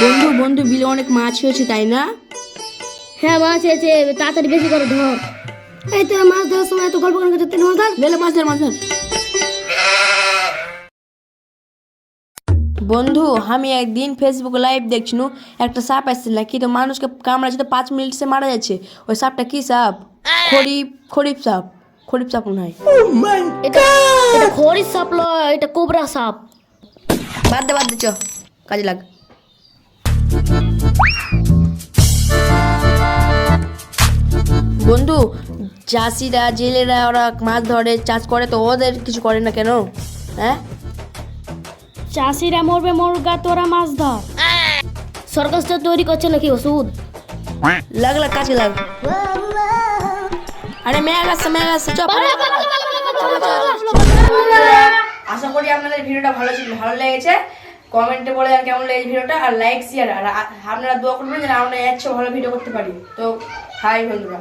বন্ধু বন্ধু বিলে অনেক মাছ হয়েছে তাই না? হ্যাঁ মাছ হয়েছে, তাড়াতাড়ি বেশি করে ধর। এই তো মাছ ধরার সময় এত গল্প করে তিন মাছ ধর। লেলে মাছ ধর মাছ ধর। বন্ধু আমি একদিন ফেসবুকে লাইভ দেখছিনু, একটা সাপ আসছিল নাকি, তো মানুষকে কামড়াচ্ছে তো 5 মিনিট সে মারা যাচ্ছে। ওই সাপটা কি সাপ? খরিফ সাপ। খরিফ সাপ মনে হয়। এটা এটা খড়ির সাপ লয়, এটা কোবরা সাপ। বাদ দে চ কাজে লাগ। বন্ধু চাষিরা জেলেরা ওরা মাছ ধরে চাষ করে, তো ওদের কিছু করে না কেন? হ্যাঁ চাষিরা মরবে মরগা, তোরা মাছ ধর। সরকার তো তৈরি করছে নাকি ওষুধ? লাগ কাজে লাগ। আরে মেঘ আসছে চল। আশা করি আপনাদের ভিডিওটা ভালো লেগেছে। কমেন্টে বলে দেন কেমন লেগেছে ভিডিওটা, আর লাইক শেয়ার, আর আপনারা দোয়া করবেন যেন আমরা এর চেয়ে ভালো ভিডিও করতে পারি। তো হাই বন্ধুরা।